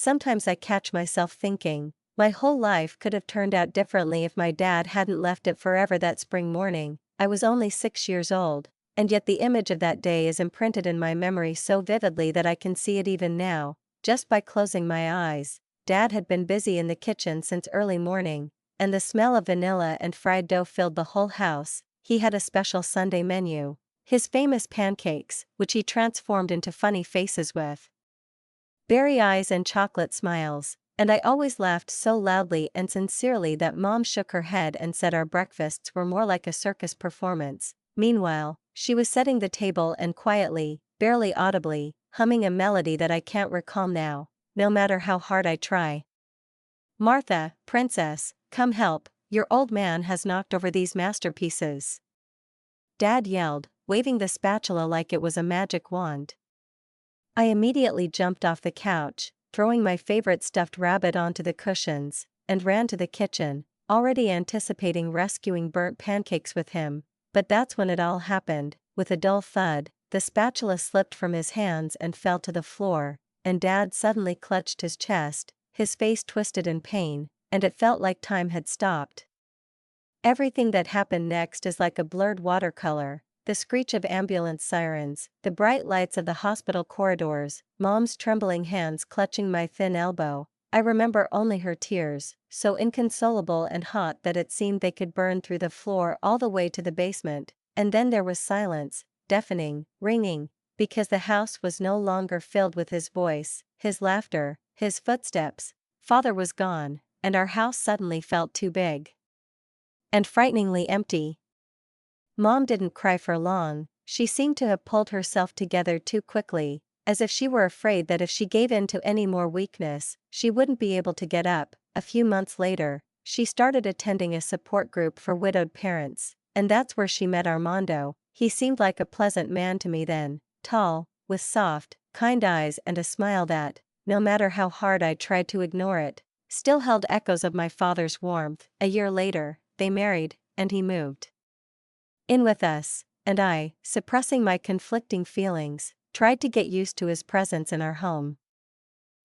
Sometimes I catch myself thinking, my whole life could have turned out differently if my dad hadn't left it forever that spring morning. I was only 6 years old, and yet the image of that day is imprinted in my memory so vividly that I can see it even now, just by closing my eyes. Dad had been busy in the kitchen since early morning, and the smell of vanilla and fried dough filled the whole house. He had a special Sunday menu. His famous pancakes, which he transformed into funny faces with berry eyes and chocolate smiles, and I always laughed so loudly and sincerely that Mom shook her head and said our breakfasts were more like a circus performance. Meanwhile, she was setting the table and quietly, barely audibly, humming a melody that I can't recall now, no matter how hard I try. "Martha, princess, come help, your old man has knocked over these masterpieces," Dad yelled, waving the spatula like it was a magic wand. I immediately jumped off the couch, throwing my favorite stuffed rabbit onto the cushions, and ran to the kitchen, already anticipating rescuing burnt pancakes with him. But that's when it all happened. With a dull thud, the spatula slipped from his hands and fell to the floor, and Dad suddenly clutched his chest, his face twisted in pain, and it felt like time had stopped. Everything that happened next is like a blurred watercolor. The screech of ambulance sirens, the bright lights of the hospital corridors, Mom's trembling hands clutching my thin elbow. I remember only her tears, so inconsolable and hot that it seemed they could burn through the floor all the way to the basement. And then there was silence, deafening, ringing, because the house was no longer filled with his voice, his laughter, his footsteps. Father was gone, and our house suddenly felt too big and frighteningly empty. Mom didn't cry for long. She seemed to have pulled herself together too quickly, as if she were afraid that if she gave in to any more weakness, she wouldn't be able to get up. A few months later, she started attending a support group for widowed parents, and that's where she met Armando. He seemed like a pleasant man to me then, tall, with soft, kind eyes and a smile that, no matter how hard I tried to ignore it, still held echoes of my father's warmth. A year later, they married, and he moved in with us, and I, suppressing my conflicting feelings, tried to get used to his presence in our home.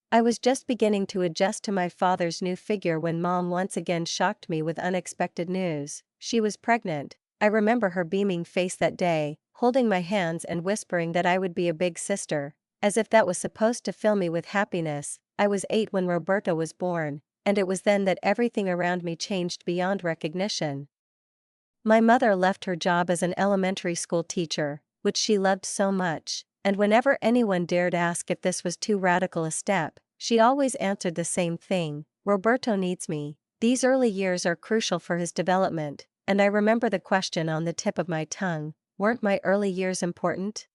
I was just beginning to adjust to my father's new figure when Mom once again shocked me with unexpected news. She was pregnant. I remember her beaming face that day, holding my hands and whispering that I would be a big sister, as if that was supposed to fill me with happiness. I was 8 when Roberto was born, and it was then that everything around me changed beyond recognition. My mother left her job as an elementary school teacher, which she loved so much, and whenever anyone dared ask if this was too radical a step, she always answered the same thing: Roberto needs me. These early years are crucial for his development, and I remember the question on the tip of my tongue: weren't my early years important?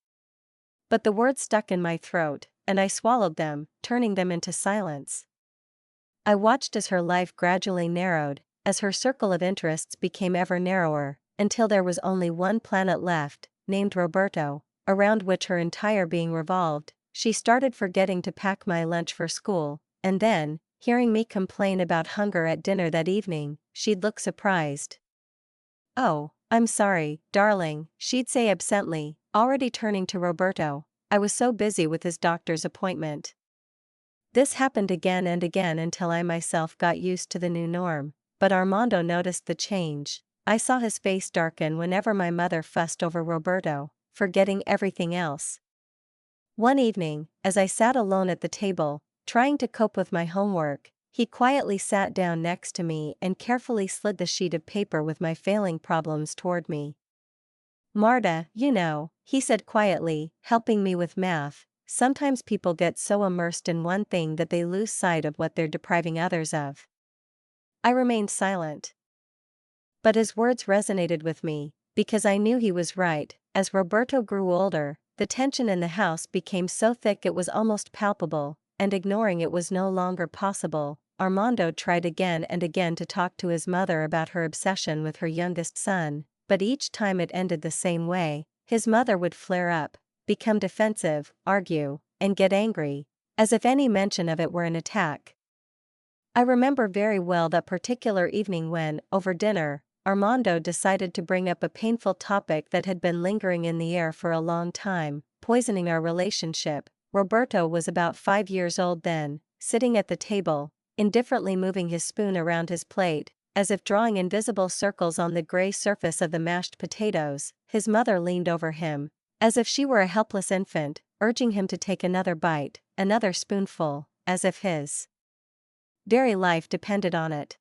But the words stuck in my throat, and I swallowed them, turning them into silence. I watched as her life gradually narrowed, as her circle of interests became ever narrower, until there was only one planet left, named Roberto, around which her entire being revolved. She started forgetting to pack my lunch for school, and then, hearing me complain about hunger at dinner that evening, she'd look surprised. "Oh, I'm sorry, darling," she'd say absently, already turning to Roberto. "I was so busy with his doctor's appointment." This happened again and again until I myself got used to the new norm. But Armando noticed the change. I saw his face darken whenever my mother fussed over Roberto, forgetting everything else. One evening, as I sat alone at the table, trying to cope with my homework, he quietly sat down next to me and carefully slid the sheet of paper with my failing problems toward me. "Marta, you know," he said quietly, helping me with math, "sometimes people get so immersed in one thing that they lose sight of what they're depriving others of." I remained silent. But his words resonated with me, because I knew he was right. As Roberto grew older, the tension in the house became so thick it was almost palpable, and ignoring it was no longer possible. Armando tried again and again to talk to his mother about her obsession with her youngest son, but each time it ended the same way. His mother would flare up, become defensive, argue, and get angry, as if any mention of it were an attack. I remember very well that particular evening when, over dinner, Armando decided to bring up a painful topic that had been lingering in the air for a long time, poisoning our relationship. Roberto was about 5 years old then, sitting at the table, indifferently moving his spoon around his plate, as if drawing invisible circles on the gray surface of the mashed potatoes. His mother leaned over him, as if she were a helpless infant, urging him to take another bite, another spoonful, as if his dairy life depended on it.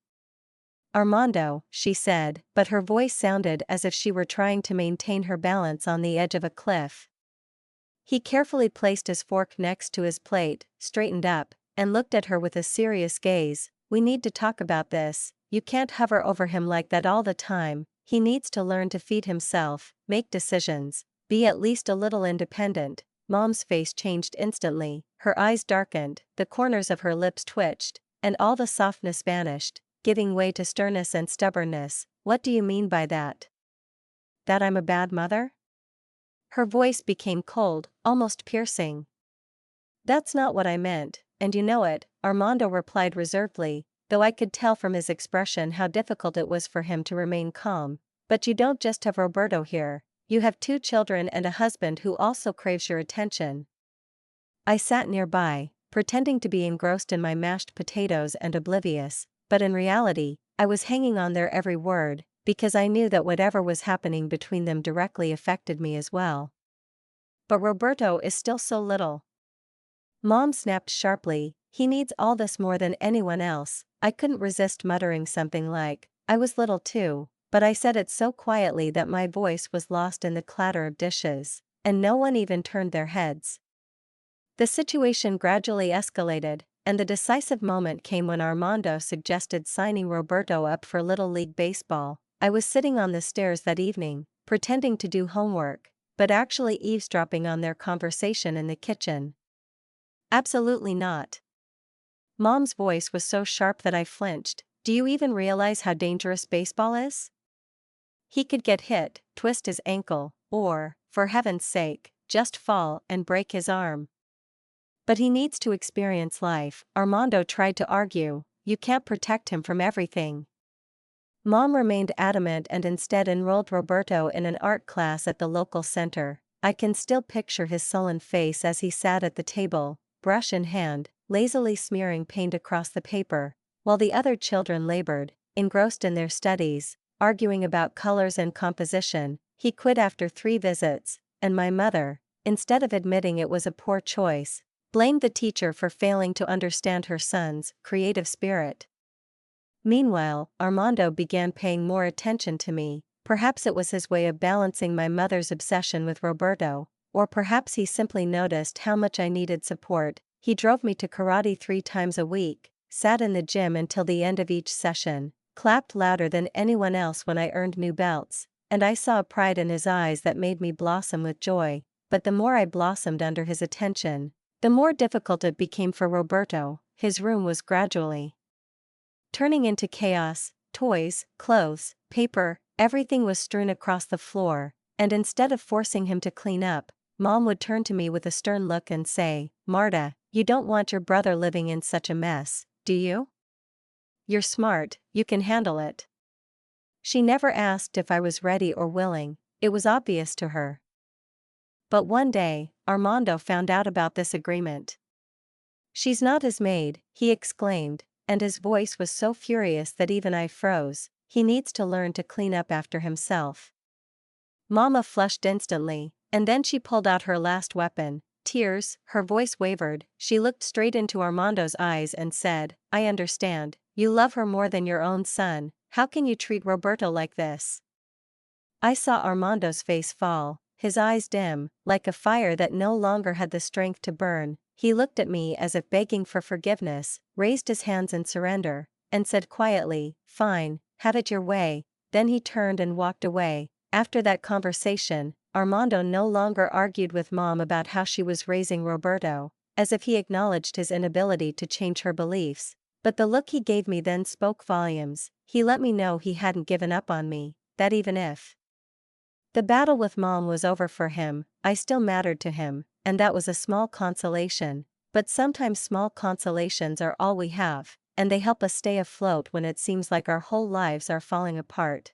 "Armando," she said, but her voice sounded as if she were trying to maintain her balance on the edge of a cliff. He carefully placed his fork next to his plate, straightened up, and looked at her with a serious gaze. "We need to talk about this. You can't hover over him like that all the time. He needs to learn to feed himself, make decisions, be at least a little independent." Mom's face changed instantly, her eyes darkened, the corners of her lips twitched, and all the softness vanished, giving way to sternness and stubbornness. "What do you mean by that? That I'm a bad mother?" Her voice became cold, almost piercing. "That's not what I meant, and you know it," Armando replied reservedly, though I could tell from his expression how difficult it was for him to remain calm. "But you don't just have Roberto here, you have 2 children and a husband who also craves your attention." I sat nearby, pretending to be engrossed in my mashed potatoes and oblivious, but in reality, I was hanging on their every word, because I knew that whatever was happening between them directly affected me as well. "But Roberto is still so little." Mom snapped sharply, "He needs all this more than anyone else." I couldn't resist muttering something like, "I was little too," but I said it so quietly that my voice was lost in the clatter of dishes, and no one even turned their heads. The situation gradually escalated, and the decisive moment came when Armando suggested signing Roberto up for Little League Baseball. I was sitting on the stairs that evening, pretending to do homework, but actually eavesdropping on their conversation in the kitchen. "Absolutely not." Mom's voice was so sharp that I flinched. "Do you even realize how dangerous baseball is? He could get hit, twist his ankle, or, for heaven's sake, just fall and break his arm." "But he needs to experience life," Armando tried to argue. "You can't protect him from everything." Mom remained adamant and instead enrolled Roberto in an art class at the local center. I can still picture his sullen face as he sat at the table, brush in hand, lazily smearing paint across the paper, while the other children labored, engrossed in their studies, arguing about colors and composition. He quit after 3 visits, and my mother, instead of admitting it was a poor choice, blamed the teacher for failing to understand her son's creative spirit. Meanwhile, Armando began paying more attention to me. Perhaps it was his way of balancing my mother's obsession with Roberto, or perhaps he simply noticed how much I needed support. He drove me to karate 3 times a week, sat in the gym until the end of each session, clapped louder than anyone else when I earned new belts, and I saw a pride in his eyes that made me blossom with joy. But the more I blossomed under his attention, the more difficult it became for Roberto. His room was gradually turning into chaos. Toys, clothes, paper, everything was strewn across the floor, and instead of forcing him to clean up, Mom would turn to me with a stern look and say, "Marta, you don't want your brother living in such a mess, do you? You're smart, you can handle it." She never asked if I was ready or willing, it was obvious to her. But one day, Armando found out about this agreement. "She's not his maid," he exclaimed, and his voice was so furious that even I froze. "He needs to learn to clean up after himself." Mama flushed instantly, and then she pulled out her last weapon, tears. Her voice wavered. She looked straight into Armando's eyes and said, "I understand, you love her more than your own son. How can you treat Roberto like this?" I saw Armando's face fall, his eyes dim, like a fire that no longer had the strength to burn. He looked at me as if begging for forgiveness, raised his hands in surrender, and said quietly, "Fine, have it your way." Then he turned and walked away. After that conversation, Armando no longer argued with Mom about how she was raising Roberto, as if he acknowledged his inability to change her beliefs. But the look he gave me then spoke volumes. He let me know he hadn't given up on me, that even if the battle with Mom was over for him, I still mattered to him, and that was a small consolation. But sometimes small consolations are all we have, and they help us stay afloat when it seems like our whole lives are falling apart.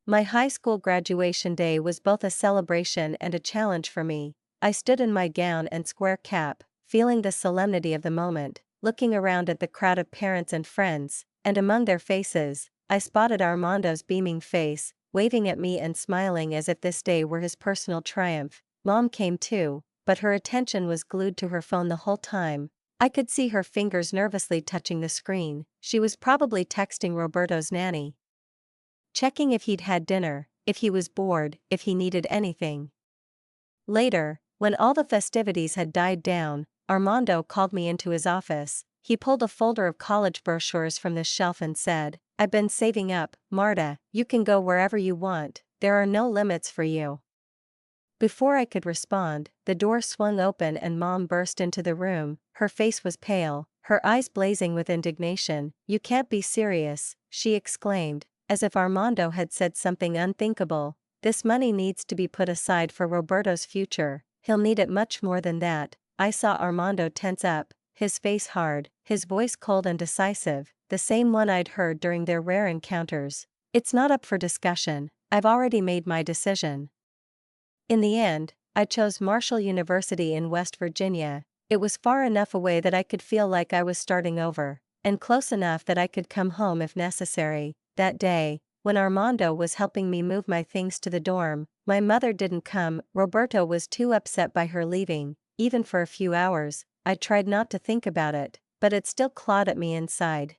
My high school graduation day was both a celebration and a challenge for me. I stood in my gown and square cap, feeling the solemnity of the moment, looking around at the crowd of parents and friends, and among their faces, I spotted Armando's beaming face, waving at me and smiling as if this day were his personal triumph. Mom came too, but her attention was glued to her phone the whole time. I could see her fingers nervously touching the screen. She was probably texting Roberto's nanny, checking if he'd had dinner, if he was bored, if he needed anything. Later, when all the festivities had died down, Armando called me into his office. He pulled a folder of college brochures from the shelf and said, "I've been saving up, Marta, you can go wherever you want, there are no limits for you." Before I could respond, the door swung open and Mom burst into the room. Her face was pale, her eyes blazing with indignation. "You can't be serious," she exclaimed, as if Armando had said something unthinkable. "This money needs to be put aside for Roberto's future, he'll need it much more than that." I saw Armando tense up, his face hard, his voice cold and decisive, the same one I'd heard during their rare encounters. "It's not up for discussion, I've already made my decision." In the end, I chose Marshall University in West Virginia. It was far enough away that I could feel like I was starting over, and close enough that I could come home if necessary. That day, when Armando was helping me move my things to the dorm, my mother didn't come. Roberto was too upset by her leaving, even for a few hours. I tried not to think about it, but it still clawed at me inside.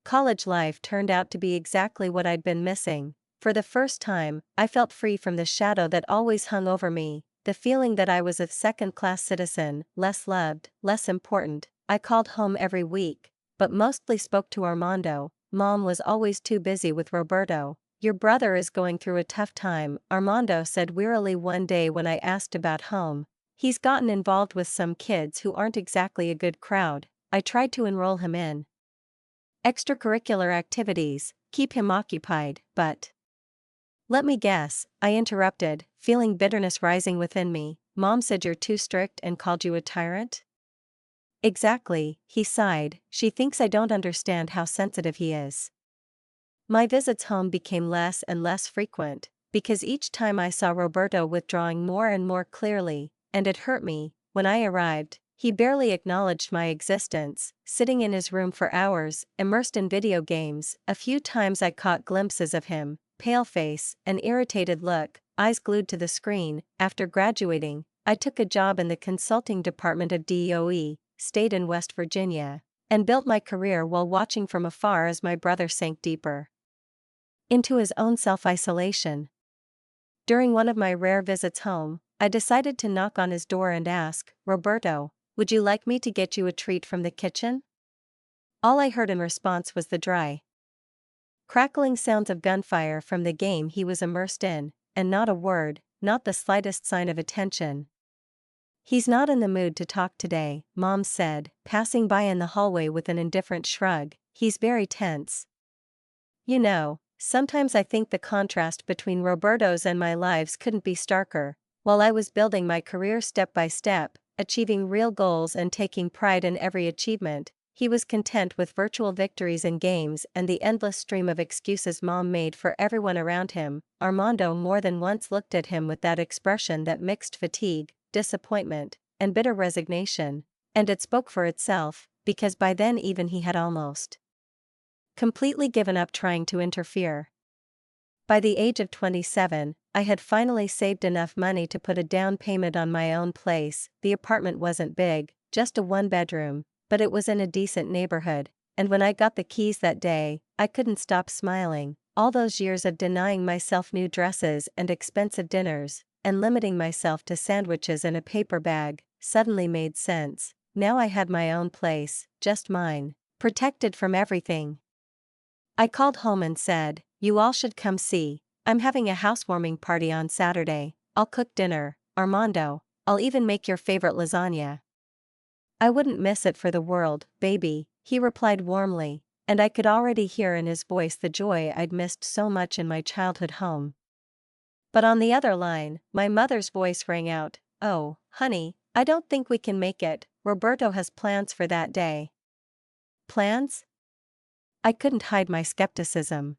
College life turned out to be exactly what I'd been missing. For the first time, I felt free from the shadow that always hung over me, the feeling that I was a second-class citizen, less loved, less important. I called home every week, but mostly spoke to Armando. Mom was always too busy with Roberto. "Your brother is going through a tough time," Armando said wearily one day when I asked about home. "He's gotten involved with some kids who aren't exactly a good crowd. I tried to enroll him in extracurricular activities, keep him occupied, but..." "Let me guess," I interrupted, feeling bitterness rising within me. "Mom said you're too strict and called you a tyrant?" "Exactly," he sighed. "She thinks I don't understand how sensitive he is." My visits home became less and less frequent, because each time I saw Roberto withdrawing more and more clearly, and it hurt me. When I arrived, he barely acknowledged my existence, sitting in his room for hours, immersed in video games. A few times I caught glimpses of him, pale face, an irritated look, eyes glued to the screen. After graduating, I took a job in the consulting department of DOE, stayed in West Virginia, and built my career while watching from afar as my brother sank deeper into his own self-isolation. During one of my rare visits home, I decided to knock on his door and ask, "Roberto, would you like me to get you a treat from the kitchen?" All I heard in response was the dry, crackling sounds of gunfire from the game he was immersed in, and not a word, not the slightest sign of attention. "He's not in the mood to talk today," Mom said, passing by in the hallway with an indifferent shrug. "He's very tense." You know, sometimes I think the contrast between Roberto's and my lives couldn't be starker. While I was building my career step by step, achieving real goals and taking pride in every achievement, he was content with virtual victories in games and the endless stream of excuses Mom made for everyone around him. Armando more than once looked at him with that expression that mixed fatigue, disappointment, and bitter resignation, and it spoke for itself, because by then even he had almost completely given up trying to interfere. By the age of 27, I had finally saved enough money to put a down payment on my own place. The apartment wasn't big, just a one-bedroom, but it was in a decent neighborhood, and when I got the keys that day, I couldn't stop smiling. All those years of denying myself new dresses and expensive dinners, and limiting myself to sandwiches in a paper bag, suddenly made sense. Now I had my own place, just mine, protected from everything. I called home and said, "You all should come see. I'm having a housewarming party on Saturday. I'll cook dinner, Armando, I'll even make your favorite lasagna." "I wouldn't miss it for the world, baby," he replied warmly, and I could already hear in his voice the joy I'd missed so much in my childhood home. But on the other line, my mother's voice rang out, "Oh, honey, I don't think we can make it. Roberto has plans for that day." "Plans?" I couldn't hide my skepticism.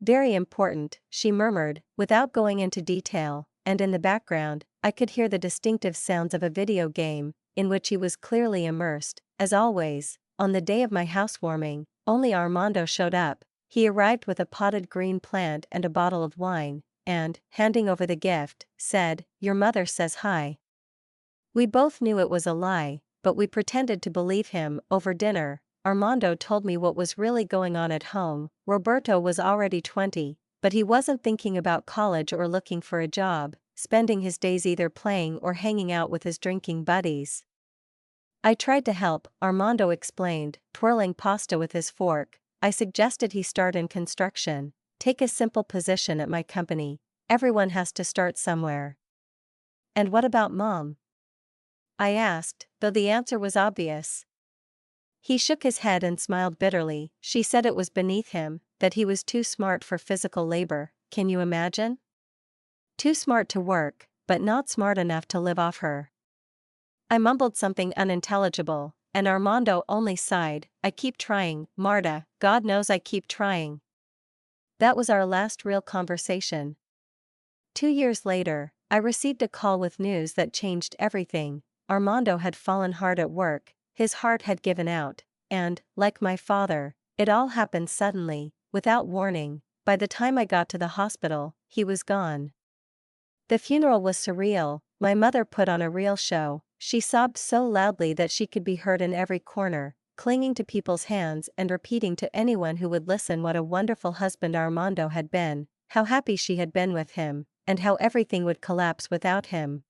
"Very important," she murmured, without going into detail, and in the background, I could hear the distinctive sounds of a video game. in which he was clearly immersed. As always, on the day of my housewarming, only Armando showed up. He arrived with a potted green plant and a bottle of wine, and, handing over the gift, said, "Your mother says hi." We both knew it was a lie, but we pretended to believe him. Over dinner, Armando told me what was really going on at home. Roberto was already 20, but he wasn't thinking about college or looking for a job, spending his days either playing or hanging out with his drinking buddies. I tried to help, Armando explained, twirling pasta with his fork. I suggested he start in construction, take a simple position at my company. Everyone has to start somewhere. "And what about Mom?" I asked, though the answer was obvious. He shook his head and smiled bitterly. "She said it was beneath him, that he was too smart for physical labor. Can you imagine? Too smart to work, but not smart enough to live off her." I mumbled something unintelligible, and Armando only sighed. "I keep trying, Marta, God knows I keep trying." That was our last real conversation. 2 years later, I received a call with news that changed everything. Armando had fallen hard at work, his heart had given out, and, like my father, it all happened suddenly, without warning. By the time I got to the hospital, he was gone. The funeral was surreal. My mother put on a real show. She sobbed so loudly that she could be heard in every corner, clinging to people's hands and repeating to anyone who would listen what a wonderful husband Armando had been, how happy she had been with him, and how everything would collapse without him.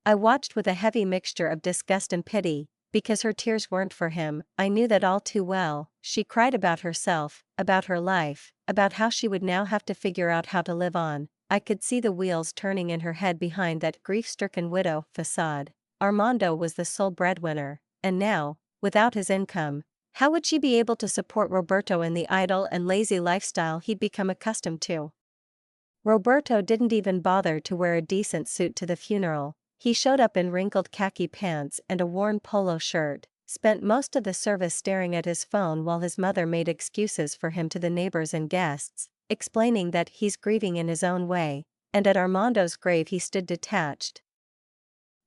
I watched with a heavy mixture of disgust and pity, because her tears weren't for him. I knew that all too well. She cried about herself, about her life, about how she would now have to figure out how to live on. I could see the wheels turning in her head behind that grief-stricken widow facade. Armando was the sole breadwinner, and now, without his income, how would she be able to support Roberto in the idle and lazy lifestyle he'd become accustomed to? Roberto didn't even bother to wear a decent suit to the funeral. He showed up in wrinkled khaki pants and a worn polo shirt, spent most of the service staring at his phone while his mother made excuses for him to the neighbors and guests, explaining that he's grieving in his own way, and at Armando's grave he stood detached,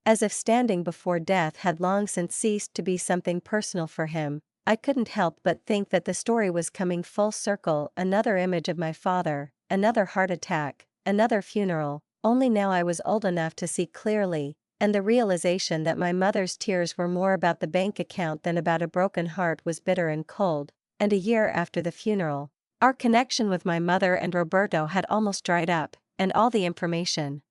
as if standing before death had long since ceased to be something personal for him. I couldn't help but think that the story was coming full circle. Another image of my father, another heart attack, another funeral, only now I was old enough to see clearly, and the realization that my mother's tears were more about the bank account than about a broken heart was bitter and cold. And a year after the funeral, our connection with my mother and Roberto had almost dried up, and all the information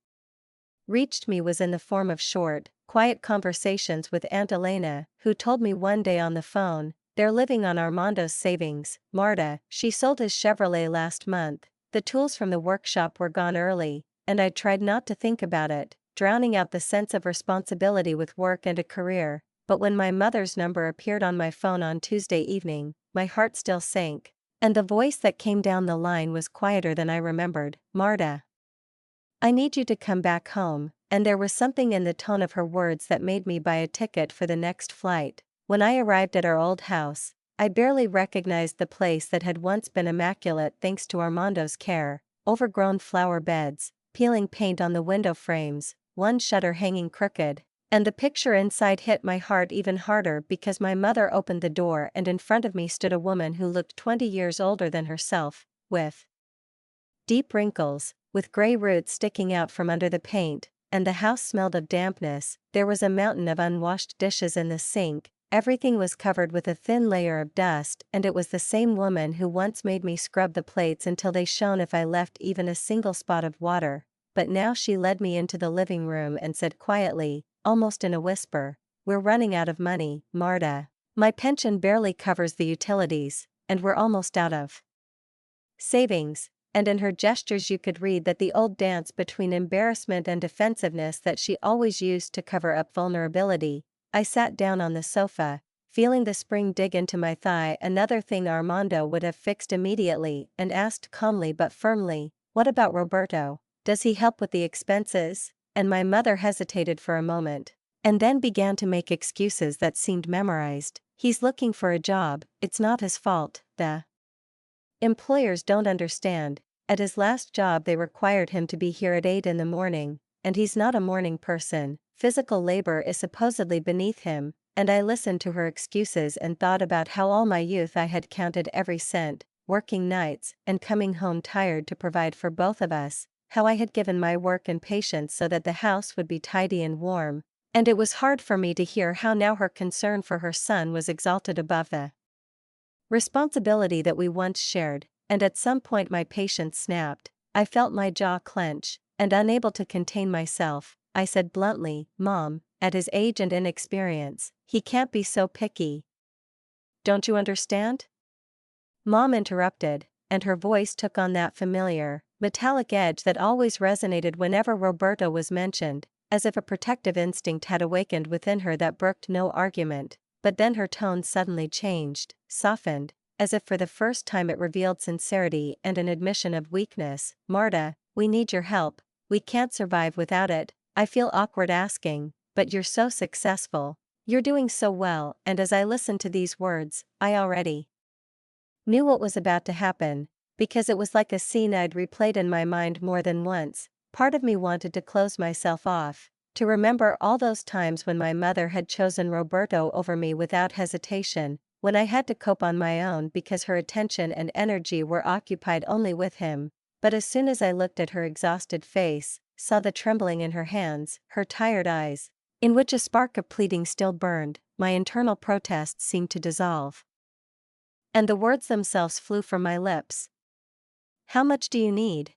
reached me was in the form of short, quiet conversations with Aunt Elena, who told me one day on the phone, "They're living on Armando's savings, Marta. She sold his Chevrolet last month. The tools from the workshop were gone early," and I tried not to think about it, drowning out the sense of responsibility with work and a career. But when my mother's number appeared on my phone on Tuesday evening, my heart still sank, and the voice that came down the line was quieter than I remembered. "Marta, I need you to come back home," and there was something in the tone of her words that made me buy a ticket for the next flight. When I arrived at our old house, I barely recognized the place that had once been immaculate thanks to Armando's care: overgrown flower beds, peeling paint on the window frames, one shutter hanging crooked. And the picture inside hit my heart even harder because my mother opened the door and in front of me stood a woman who looked 20 years older than herself, with deep wrinkles, with gray roots sticking out from under the paint, and the house smelled of dampness. There was a mountain of unwashed dishes in the sink, everything was covered with a thin layer of dust, and it was the same woman who once made me scrub the plates until they shone if I left even a single spot of water. But now she led me into the living room and said quietly, almost in a whisper, "We're running out of money, Marta. My pension barely covers the utilities, and we're almost out of savings." And in her gestures you could read that the old dance between embarrassment and defensiveness that she always used to cover up vulnerability. I sat down on the sofa, feeling the spring dig into my thigh, another thing Armando would have fixed immediately, and asked calmly but firmly, "What about Roberto? Does he help with the expenses?" And my mother hesitated for a moment, and then began to make excuses that seemed memorized. "He's looking for a job, it's not his fault, the employers don't understand. At his last job they required him to be here at 8 in the morning, and he's not a morning person. physical labor is supposedly beneath him, and I listened to her excuses and thought about how all my youth I had counted every cent, working nights, and coming home tired to provide for both of us, how I had given my work and patience so that the house would be tidy and warm, and it was hard for me to hear how now her concern for her son was exalted above the responsibility that we once shared, and at some point my patience snapped. I felt my jaw clench, and unable to contain myself, I said bluntly, "Mom, at his age and inexperience, he can't be so picky. Don't you understand?" Mom interrupted, and her voice took on that familiar, metallic edge that always resonated whenever Roberto was mentioned, as if a protective instinct had awakened within her that brooked no argument. But then her tone suddenly changed, softened, as if for the first time it revealed sincerity and an admission of weakness. "Marta, we need your help, we can't survive without it. I feel awkward asking, but you're so successful, you're doing so well." And as I listened to these words, I already knew what was about to happen, because it was like a scene I'd replayed in my mind more than once. Part of me wanted to close myself off, to remember all those times when my mother had chosen Roberto over me without hesitation, when I had to cope on my own because her attention and energy were occupied only with him. But as soon as I looked at her exhausted face, saw the trembling in her hands, her tired eyes, in which a spark of pleading still burned, my internal protests seemed to dissolve. And the words themselves flew from my lips. "How much do you need?"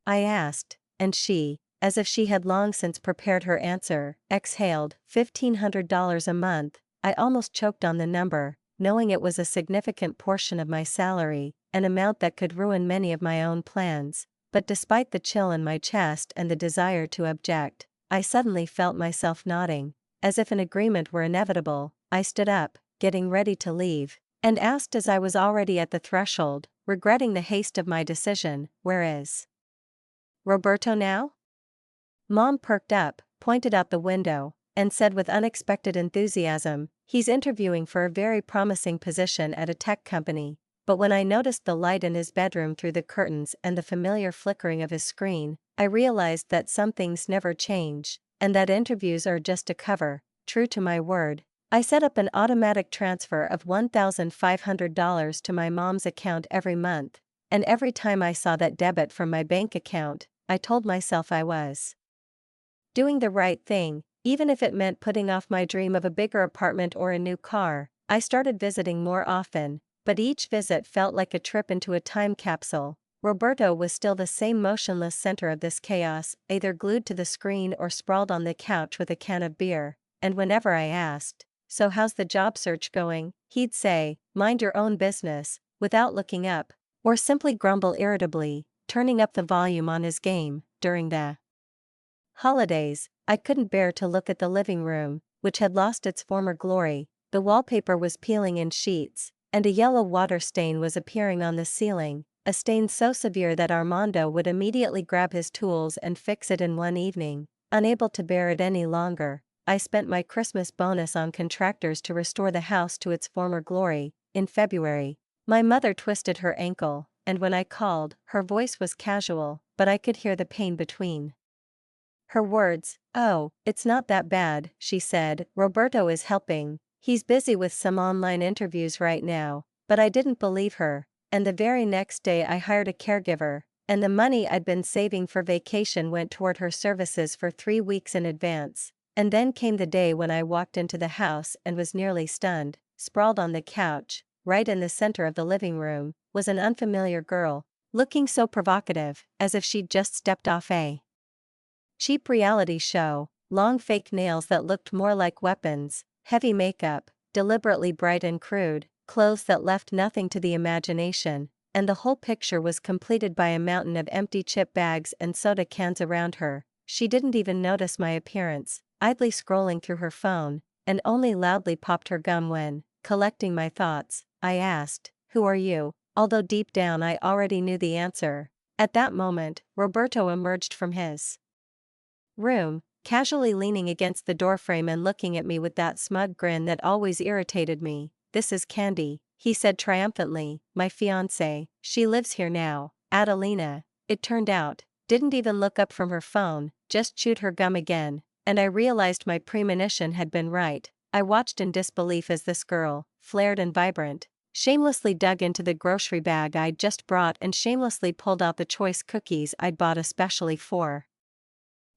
I asked, and she, as if she had long since prepared her answer, exhaled, $1,500 a month. I almost choked on the number, knowing it was a significant portion of my salary, an amount that could ruin many of my own plans. But despite the chill in my chest and the desire to object, I suddenly felt myself nodding, as if an agreement were inevitable. I stood up, getting ready to leave, and asked as I was already at the threshold, regretting the haste of my decision, "Where is Roberto now?" Mom perked up, pointed out the window, and said with unexpected enthusiasm, "He's interviewing for a very promising position at a tech company." But when I noticed the light in his bedroom through the curtains and the familiar flickering of his screen, I realized that some things never change, and that interviews are just a cover. True to my word, I set up an automatic transfer of $1,500 to my mom's account every month, and every time I saw that debit from my bank account, I told myself I was doing the right thing, even if it meant putting off my dream of a bigger apartment or a new car. I started visiting more often, but each visit felt like a trip into a time capsule. Roberto was still the same motionless center of this chaos, either glued to the screen or sprawled on the couch with a can of beer, and whenever I asked, "So how's the job search going?" he'd say, "Mind your own business," without looking up, or simply grumble irritably, turning up the volume on his game. During the holidays, I couldn't bear to look at the living room, which had lost its former glory. The wallpaper was peeling in sheets, and a yellow water stain was appearing on the ceiling, a stain so severe that Armando would immediately grab his tools and fix it in one evening. Unable to bear it any longer, I spent my Christmas bonus on contractors to restore the house to its former glory. In February, my mother twisted her ankle, and when I called, her voice was casual, but I could hear the pain between her words. "Oh, it's not that bad," she said. "Roberto is helping. He's busy with some online interviews right now." But I didn't believe her, and the very next day I hired a caregiver, and the money I'd been saving for vacation went toward her services for 3 weeks in advance. And then came the day when I walked into the house and was nearly stunned. Sprawled on the couch, right in the center of the living room, was an unfamiliar girl, looking so provocative, as if she'd just stepped off a cheap reality show. Long fake nails that looked more like weapons, heavy makeup, deliberately bright and crude, clothes that left nothing to the imagination, and the whole picture was completed by a mountain of empty chip bags and soda cans around her. She didn't even notice my appearance, idly scrolling through her phone, and only loudly popped her gum when, collecting my thoughts, I asked, "Who are you?" Although deep down I already knew the answer. At that moment, Roberto emerged from his room, casually leaning against the doorframe and looking at me with that smug grin that always irritated me. "This is Candy," he said triumphantly, "my fiancée. She lives here now." Adelina, it turned out, didn't even look up from her phone, just chewed her gum again, and I realized my premonition had been right. I watched in disbelief as this girl, flared and vibrant, shamelessly dug into the grocery bag I'd just brought and shamelessly pulled out the choice cookies I'd bought especially for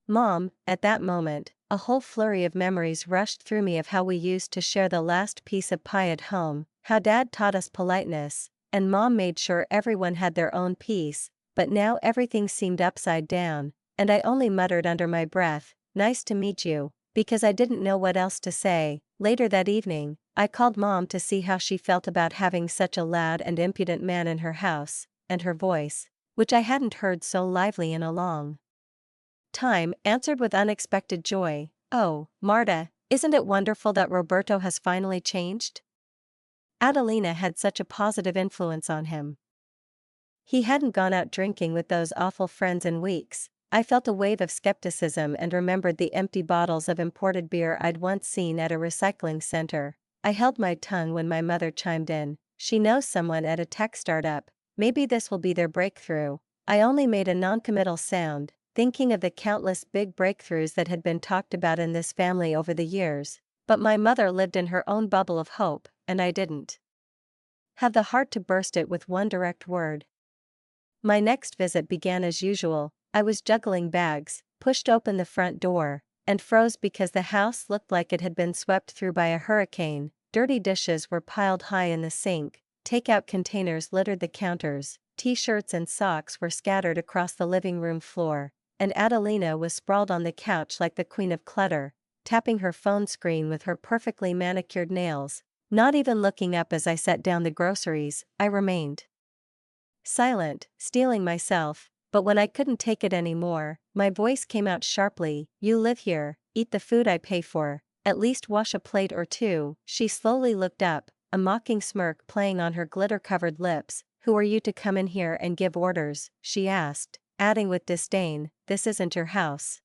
Mom. At that moment, a whole flurry of memories rushed through me of how we used to share the last piece of pie at home, how Dad taught us politeness, and Mom made sure everyone had their own piece, but now everything seemed upside down, and I only muttered under my breath, "Nice to meet you," because I didn't know what else to say. Later that evening, I called Mom to see how she felt about having such a loud and impudent man in her house, and her voice, which I hadn't heard so lively in a long time, answered with unexpected joy, "Oh, Marta, isn't it wonderful that Roberto has finally changed? Adelina had such a positive influence on him. He hadn't gone out drinking with those awful friends in weeks." I felt a wave of skepticism and remembered the empty bottles of imported beer I'd once seen at a recycling center. I held my tongue when my mother chimed in, "She knows someone at a tech startup. Maybe this will be their breakthrough." I only made a noncommittal sound, thinking of the countless big breakthroughs that had been talked about in this family over the years, but my mother lived in her own bubble of hope, and I didn't have the heart to burst it with one direct word. My next visit began as usual. I was juggling bags, pushed open the front door, and froze because the house looked like it had been swept through by a hurricane. Dirty dishes were piled high in the sink, takeout containers littered the counters, t-shirts and socks were scattered across the living room floor, and Adelina was sprawled on the couch like the queen of clutter, tapping her phone screen with her perfectly manicured nails. Not even looking up as I set down the groceries, I remained silent, steeling myself, but when I couldn't take it anymore, my voice came out sharply, "You live here, eat the food I pay for, at least wash a plate or two." She slowly looked up, a mocking smirk playing on her glitter-covered lips. "Who are you to come in here and give orders?" she asked, adding with disdain, "This isn't your house."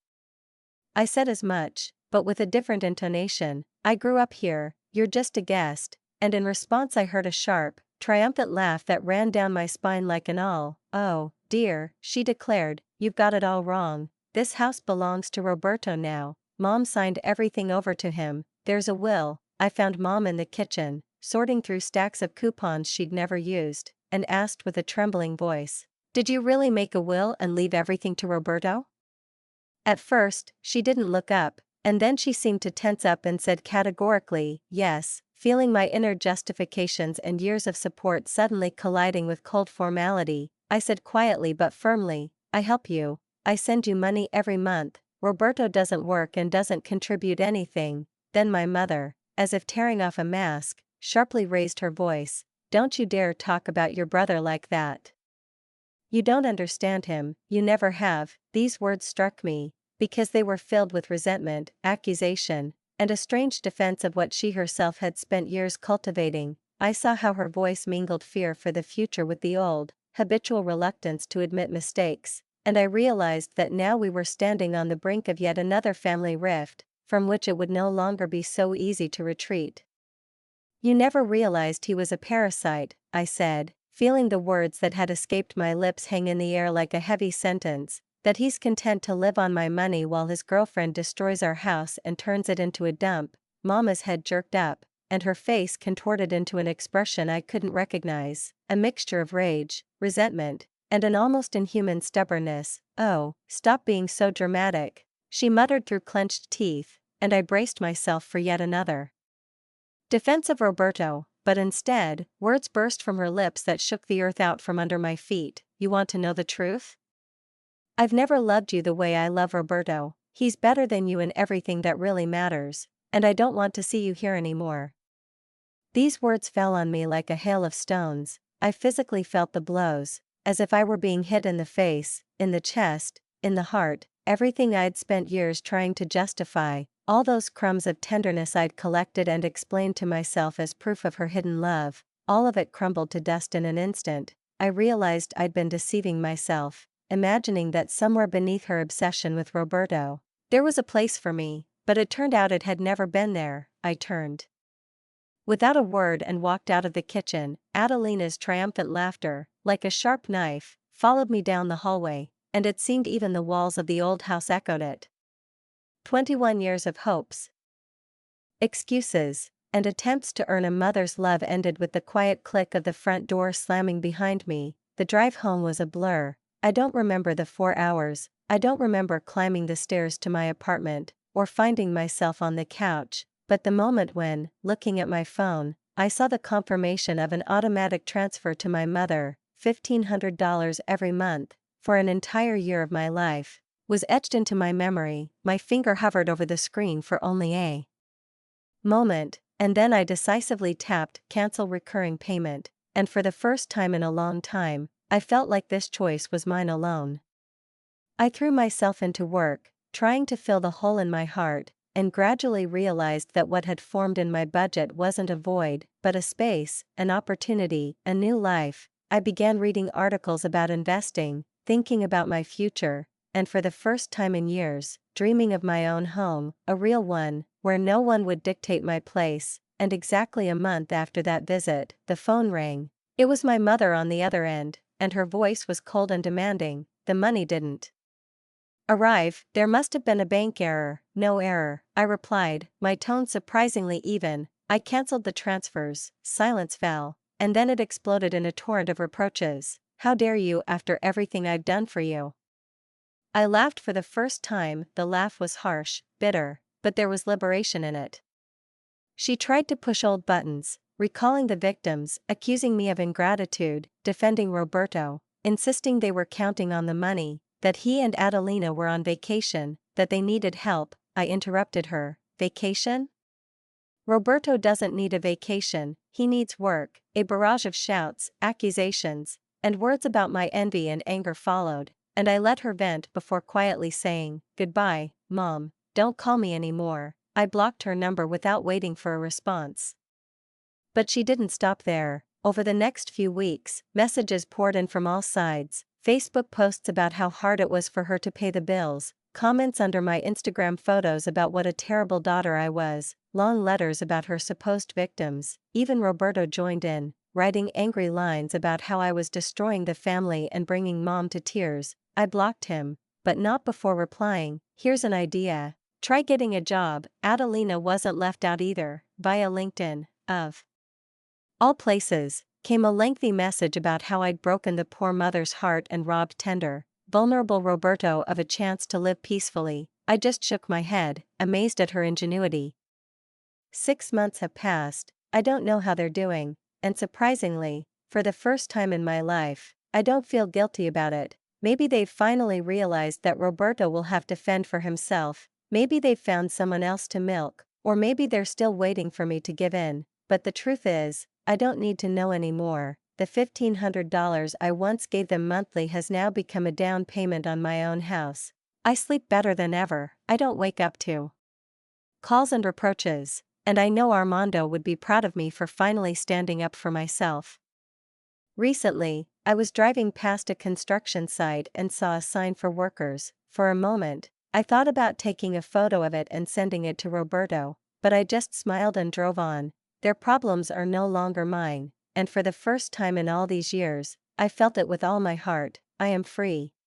I said as much, but with a different intonation, "I grew up here, you're just a guest," and in response I heard a sharp, triumphant laugh that ran down my spine like an awl. "Oh, dear," she declared, "you've got it all wrong. This house belongs to Roberto now. Mom signed everything over to him. There's a will." I found Mom in the kitchen, sorting through stacks of coupons she'd never used, and asked with a trembling voice, "Did you really make a will and leave everything to Roberto?" At first, she didn't look up, and then she seemed to tense up and said categorically, "Yes," feeling my inner justifications and years of support suddenly colliding with cold formality. I said quietly but firmly, "I help you. I send you money every month. Roberto doesn't work and doesn't contribute anything." Then my mother, as if tearing off a mask, sharply raised her voice, "Don't you dare talk about your brother like that. You don't understand him, you never have." These words struck me, because they were filled with resentment, accusation, and a strange defense of what she herself had spent years cultivating. I saw how her voice mingled fear for the future with the old, habitual reluctance to admit mistakes, and I realized that now we were standing on the brink of yet another family rift, from which it would no longer be so easy to retreat. "You never realized he was a parasite," I said, feeling the words that had escaped my lips hang in the air like a heavy sentence, "that he's content to live on my money while his girlfriend destroys our house and turns it into a dump." Mama's head jerked up, and her face contorted into an expression I couldn't recognize, a mixture of rage, resentment, and an almost inhuman stubbornness. "Oh, stop being so dramatic," she muttered through clenched teeth, and I braced myself for yet another defense of Roberto, but instead, words burst from her lips that shook the earth out from under my feet. "You want to know the truth? I've never loved you the way I love Roberto. He's better than you in everything that really matters, and I don't want to see you here anymore." These words fell on me like a hail of stones. I physically felt the blows, as if I were being hit in the face, in the chest, in the heart. Everything I'd spent years trying to justify, all those crumbs of tenderness I'd collected and explained to myself as proof of her hidden love, all of it crumbled to dust in an instant. I realized I'd been deceiving myself, imagining that somewhere beneath her obsession with Roberto, there was a place for me, but it turned out it had never been there. I turned without a word and walked out of the kitchen. Adelina's triumphant laughter, like a sharp knife, followed me down the hallway, and it seemed even the walls of the old house echoed it. 21 years of hopes, excuses, and attempts to earn a mother's love ended with the quiet click of the front door slamming behind me. The drive home was a blur. I don't remember the 4 hours, I don't remember climbing the stairs to my apartment, or finding myself on the couch, but the moment when, looking at my phone, I saw the confirmation of an automatic transfer to my mother, $1,500 every month, for an entire year of my life, was etched into my memory. My finger hovered over the screen for only a moment, and then I decisively tapped cancel recurring payment, and for the first time in a long time, I felt like this choice was mine alone. I threw myself into work, trying to fill the hole in my heart, and gradually realized that what had formed in my budget wasn't a void, but a space, an opportunity, a new life. I began reading articles about investing, thinking about my future, and for the first time in years, dreaming of my own home, a real one, where no one would dictate my place. And exactly a month after that visit, the phone rang. It was my mother on the other end, and her voice was cold and demanding. The money didn't arrive. There must have been a bank error. No error, I replied, my tone surprisingly even. I cancelled the transfers. Silence fell, and then it exploded in a torrent of reproaches. How dare you after everything I've done for you? I laughed for the first time. The laugh was harsh, bitter, but there was liberation in it. She tried to push old buttons, recalling the victims, accusing me of ingratitude, defending Roberto, insisting they were counting on the money, that he and Adelina were on vacation, that they needed help. I interrupted her. Vacation? Roberto doesn't need a vacation, he needs work. A barrage of shouts, accusations, and words about my envy and anger followed, and I let her vent before quietly saying, "Goodbye, Mom, don't call me anymore." I blocked her number without waiting for a response. But she didn't stop there. Over the next few weeks, messages poured in from all sides, Facebook posts about how hard it was for her to pay the bills, comments under my Instagram photos about what a terrible daughter I was, long letters about her supposed victims. Even Roberto joined in, writing angry lines about how I was destroying the family and bringing Mom to tears. I blocked him, but not before replying, "Here's an idea. Try getting a job." Adelina wasn't left out either. Via LinkedIn, of all places, came a lengthy message about how I'd broken the poor mother's heart and robbed tender, vulnerable Roberto of a chance to live peacefully. I just shook my head, amazed at her ingenuity. 6 months have passed. I don't know how they're doing, and surprisingly, for the first time in my life, I don't feel guilty about it. Maybe they've finally realized that Roberto will have to fend for himself. Maybe they've found someone else to milk, or maybe they're still waiting for me to give in. But the truth is, I don't need to know anymore. The $1,500 I once gave them monthly has now become a down payment on my own house. I sleep better than ever. I don't wake up to calls and reproaches, and I know Armando would be proud of me for finally standing up for myself. Recently, I was driving past a construction site and saw a sign for workers. For a moment, I thought about taking a photo of it and sending it to Roberto, but I just smiled and drove on. Their problems are no longer mine, and for the first time in all these years, I felt it with all my heart. I am free.